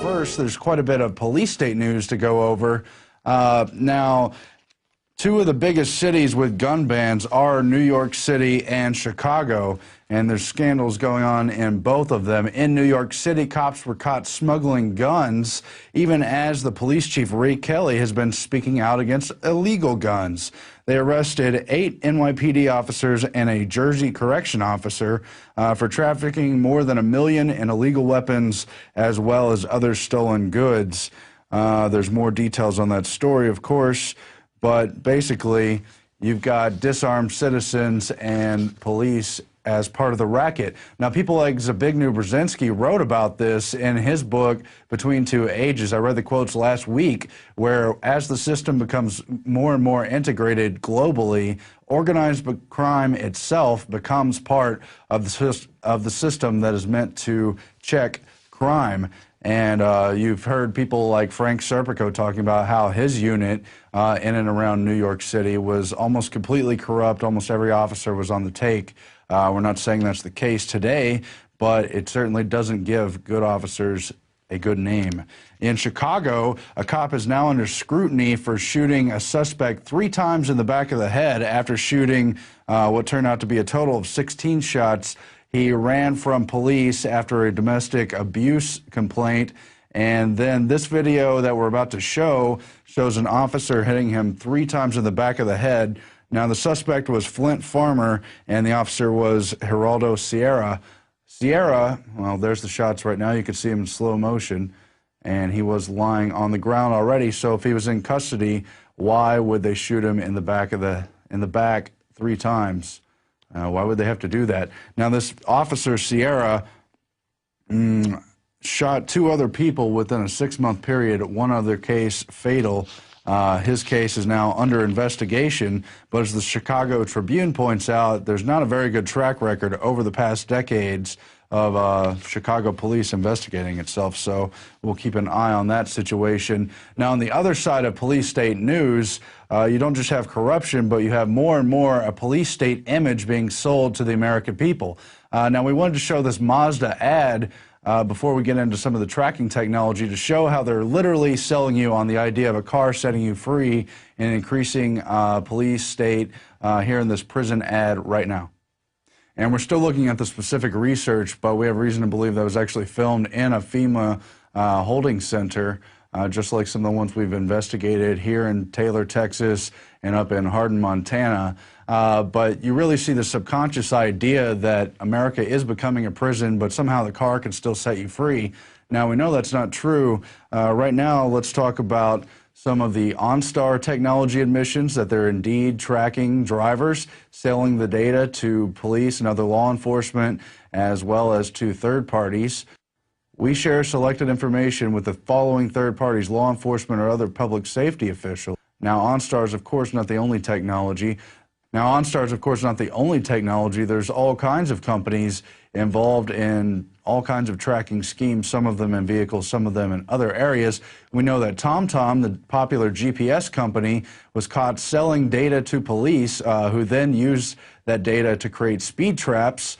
First, there's quite a bit of police state news to go over. Now, two of the biggest cities with gun bans are New York City and Chicago, and there's scandals going on in both of them. In New York City, cops were caught smuggling guns, even as the police chief, Ray Kelly, has been speaking out against illegal guns. They arrested 8 NYPD officers and a Jersey correction officer for trafficking more than 1 million in illegal weapons, as well as other stolen goods. There's more details on that story, of course, but basically, you've got disarmed citizens and police as part of the racket. Now, people like Zbigniew Brzezinski wrote about this in his book, Between Two Ages. I read the quotes last week, where as the system becomes more and more integrated globally, organized crime itself becomes part of the system that is meant to check crime. And you've heard people like Frank Serpico talking about how his unit in and around New York City was almost completely corrupt. Almost every officer was on the take. We're not saying that's the case today, but it certainly doesn't give good officers a good name. In Chicago, a cop is now under scrutiny for shooting a suspect 3 times in the back of the head after shooting what turned out to be a total of 16 shots. He ran from police after a domestic abuse complaint, and then this video that we're about to show shows an officer hitting him 3 times in the back of the head. Now, the suspect was Flint Farmer, and the officer was Geraldo Sierra. Sierra, well, there's the shots right now. You can see him in slow motion, and he was lying on the ground already. So if he was in custody, why would they shoot him in the back 3 times? Why would they have to do that? Now, this officer, Sierra, shot 2 other people within a 6-month period, one other case fatal. His case is now under investigation, but as the Chicago Tribune points out, there's not a very good track record over the past decades of Chicago police investigating itself, so we'll keep an eye on that situation. Now, on the other side of police state news, you don't just have corruption, but you have more and more a police state image being sold to the American people. Now, we wanted to show this Mazda ad before we get into some of the tracking technology to show how they're literally selling you on the idea of a car setting you free and increasing police state here in this prison ad right now. And we're still looking at the specific research, but we have reason to believe that was actually filmed in a FEMA holding center, just like some of the ones we've investigated here in Taylor, Texas, and up in Hardin, Montana. But you really see the subconscious idea that America is becoming a prison, but somehow the car can still set you free. Now, we know that's not true. Right now, let's talk about some of the OnStar technology admissions that they're indeed tracking drivers, selling the data to police and other law enforcement, as well as to third parties. We share selected information with the following third parties: law enforcement or other public safety officials. Now, OnStar is, of course, not the only technology. There's all kinds of companies involved in all kinds of tracking schemes, some of them in vehicles, some of them in other areas. We know that TomTom, the popular GPS company, was caught selling data to police, who then used that data to create speed traps,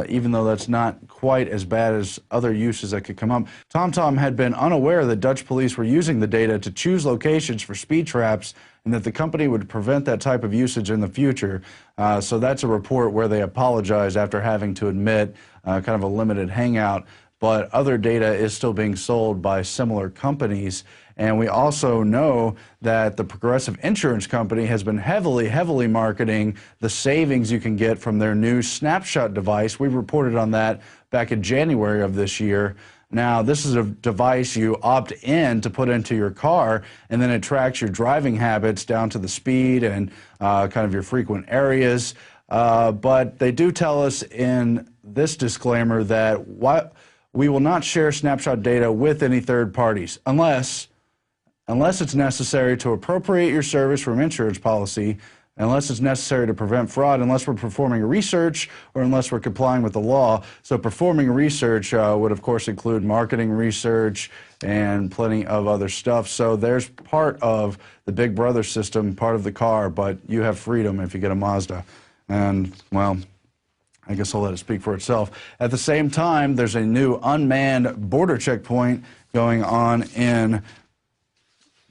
even though that's not quite as bad as other uses that could come up. TomTom had been unaware that Dutch police were using the data to choose locations for speed traps, and that the company would prevent that type of usage in the future. So that's a report where they apologize after having to admit kind of a limited hangout. But other data is still being sold by similar companies. And we also know that the Progressive Insurance Company has been heavily marketing the savings you can get from their new Snapshot device. We reported on that back in January of this year. Now, this is a device you opt in to put into your car, and then it tracks your driving habits down to the speed and kind of your frequent areas. But they do tell us in this disclaimer that we will not share Snapshot data with any third parties unless it's necessary to appropriate your service from insurance policy, unless it's necessary to prevent fraud, unless we're performing research, or unless we're complying with the law. So performing research would, of course, include marketing research and plenty of other stuff. So there's part of the Big Brother system, part of the car, but you have freedom if you get a Mazda. And, well, I guess I'll let it speak for itself. At the same time, there's a new unmanned border checkpoint going on in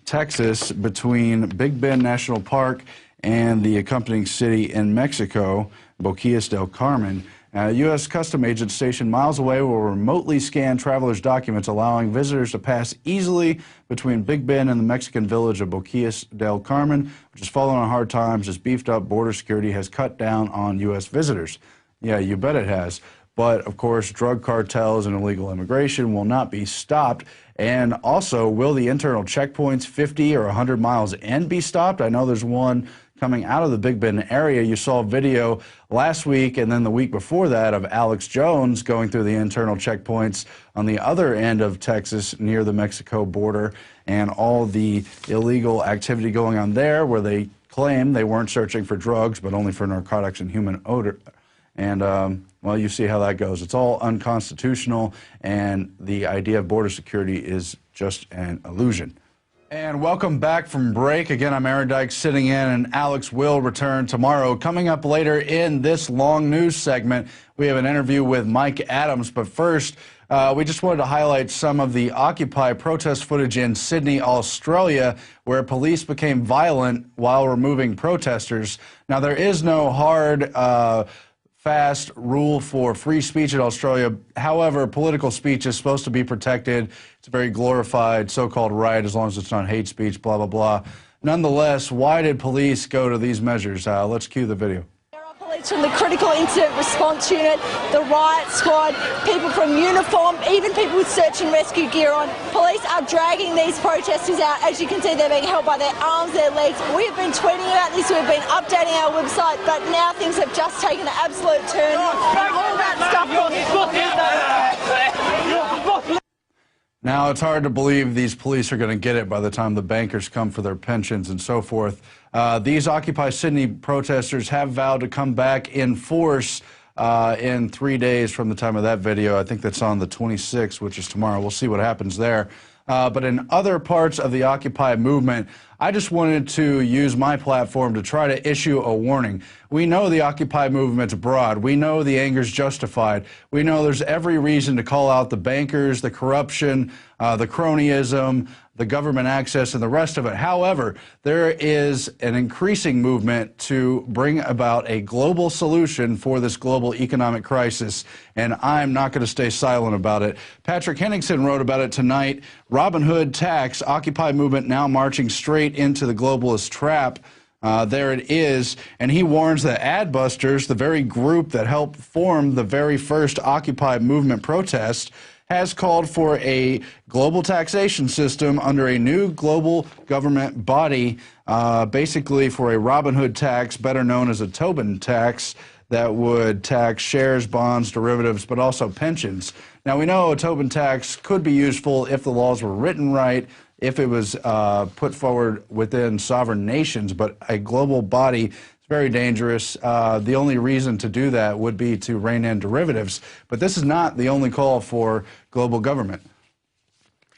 Texas between Big Bend National Park and the accompanying city in Mexico, Boquillas del Carmen. A U.S. Customs agent stationed miles away will remotely scan travelers' documents, allowing visitors to pass easily between Big Bend and the Mexican village of Boquillas del Carmen, which is falling on hard times as beefed-up border security has cut down on U.S. visitors. Yeah, you bet it has. But, of course, drug cartels and illegal immigration will not be stopped. And also, will the internal checkpoints 50 or 100 miles in be stopped? I know there's one coming out of the Big Bend area. You saw a video last week and then the week before that of Alex Jones going through the internal checkpoints on the other end of Texas near the Mexico border, and all the illegal activity going on there, where they claim they weren't searching for drugs but only for narcotics and human odor. And, well, you see how that goes. It's all unconstitutional, and the idea of border security is just an illusion. And welcome back from break. Again, I'm Aaron Dykes sitting in, and Alex will return tomorrow. Coming up later in this long news segment, we have an interview with Mike Adams. But first, we just wanted to highlight some of the Occupy protest footage in Sydney, Australia, where police became violent while removing protesters. Now, there is no hard fast rule for free speech in Australia. However, political speech is supposed to be protected. It's a very glorified so-called right, as long as it's not hate speech, blah, blah, blah. Nonetheless, why did police go to these measures? Let's cue the video. Police from the Critical Incident Response Unit, the Riot Squad, people from uniform, even people with search and rescue gear on. Police are dragging these protesters out. As you can see, they're being held by their arms, their legs. We have been tweeting about this, we've been updating our website, but now things have just taken an absolute turn. And all that stuff Now, it's hard to believe these police are going to get it by the time the bankers come for their pensions and so forth. These Occupy Sydney protesters have vowed to come back in force in 3 days from the time of that video. I think that's on the 26th, which is tomorrow. We'll see what happens there. But in other parts of the Occupy movement, I just wanted to use my platform to try to issue a warning. We know the Occupy movement's broad. We know the anger's justified. We know there's every reason to call out the bankers, the corruption, the cronyism, the government access, and the rest of it. However, there is an increasing movement to bring about a global solution for this global economic crisis, and I'm not going to stay silent about it. Patrick Henningsen wrote about it tonight. Robin Hood tax, Occupy movement now marching straight into the globalist trap. There it is, and he warns that Adbusters, the very group that helped form the very first Occupy movement protest, has called for a global taxation system under a new global government body, basically for a Robin Hood tax, better known as a Tobin tax, that would tax shares, bonds, derivatives, but also pensions. Now, we know a Tobin tax could be useful if the laws were written right, if it was put forward within sovereign nations, but a global body is very dangerous. The only reason to do that would be to rein in derivatives, but this is not the only call for global government.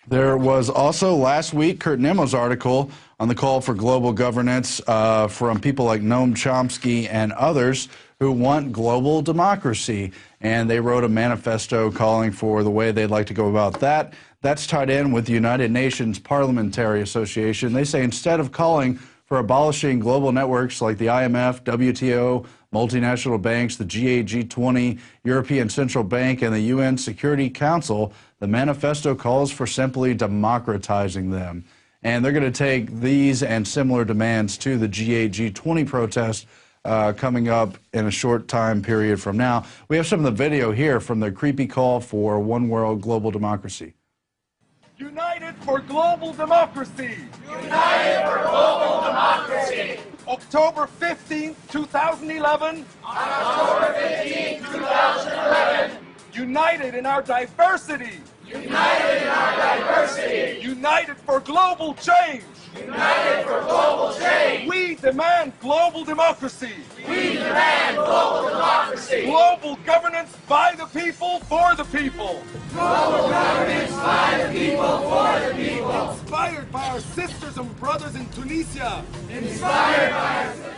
There was also last week Kurt Nimmo's article on the call for global governance from people like Noam Chomsky and others who want global democracy, and they wrote a manifesto calling for the way they'd like to go about that. That's tied in with the United Nations Parliamentary Association. They say instead of calling for abolishing global networks like the IMF, WTO, multinational banks, the G8, G20, European Central Bank, and the UN Security Council, the manifesto calls for simply democratizing them. and they're going to take these and similar demands to the G8, G20 protest coming up in a short time period from now. We have some of the video here from the creepy call for one world global democracy. United for global democracy. United for global democracy. October 15, 2011. October 15, 2011. United in our diversity. United in our diversity. United for global change. United for global change. We demand global democracy. We demand global democracy. Global governance by the people, for the people. Global governance by the people, for the people. Inspired by our sisters and brothers in Tunisia. Inspired by our sisters.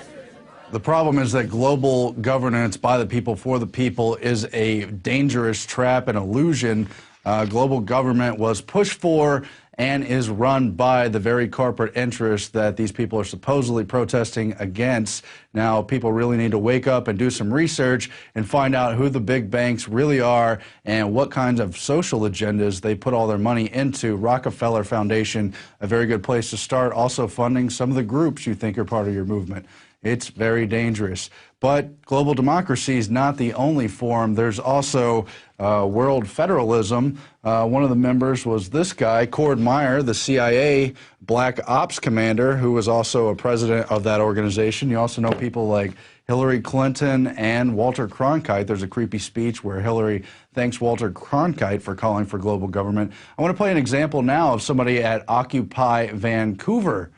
The problem is that global governance by the people, for the people is a dangerous trap and illusion. Global government was pushed for and is run by the very corporate interests that these people are supposedly protesting against. Now, people really need to wake up and do some research and find out who the big banks really are and what kinds of social agendas they put all their money into. Rockefeller Foundation, a very good place to start, also funding some of the groups you think are part of your movement. It's very dangerous. But global democracy is not the only form. There's also world federalism. One of the members was this guy, Cord Meyer, the CIA black ops commander, who was also a president of that organization. You also know people like Hillary Clinton and Walter Cronkite. There's a creepy speech where Hillary thanks Walter Cronkite for calling for global government. I want to play an example now of somebody at Occupy Vancouver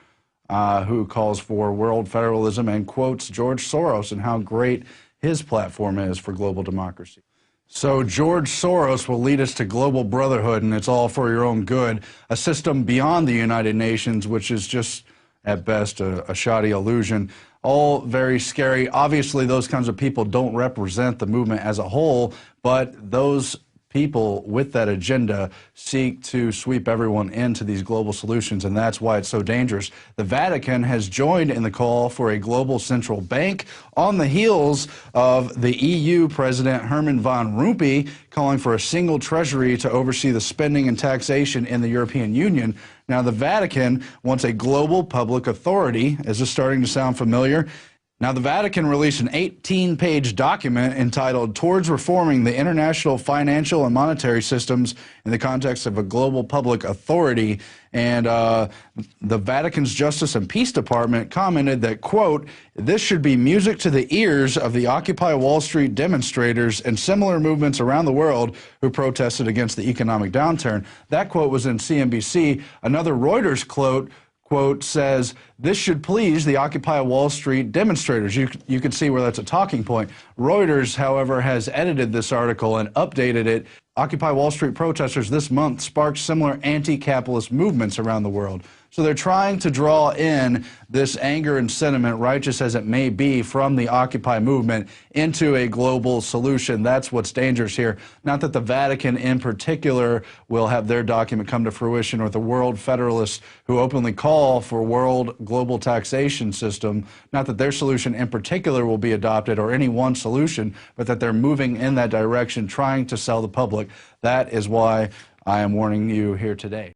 who calls for world federalism and quotes George Soros and how great his platform is for global democracy. So George Soros will lead us to global brotherhood, and it's all for your own good, a system beyond the United Nations, which is just, at best, a shoddy illusion. All very scary. Obviously, those kinds of people don't represent the movement as a whole, but those people with that agenda seek to sweep everyone into these global solutions, and that's why it's so dangerous. The Vatican has joined in the call for a global central bank on the heels of the EU President Herman Van Rompuy calling for a single treasury to oversee the spending and taxation in the European Union. Now, the Vatican wants a global public authority. Is this starting to sound familiar? Now, the Vatican released an 18-page document entitled Towards Reforming the International Financial and Monetary Systems in the Context of a Global Public Authority. And the Vatican's Justice and Peace Department commented that, quote, this should be music to the ears of the Occupy Wall Street demonstrators and similar movements around the world who protested against the economic downturn. That quote was in CNBC. Another Reuters quote says, this should please the Occupy Wall Street demonstrators. You can see where that's a talking point. Reuters, however, has edited this article and updated it. Occupy Wall Street protesters this month sparked similar anti-capitalist movements around the world. So they're trying to draw in this anger and sentiment, righteous as it may be, from the Occupy movement into a global solution. That's what's dangerous here. Not that the Vatican in particular will have their document come to fruition, or the world federalists who openly call for world global taxation system. Not that their solution in particular will be adopted, or any one solution, but that they're moving in that direction, trying to sell the public. That is why I am warning you here today.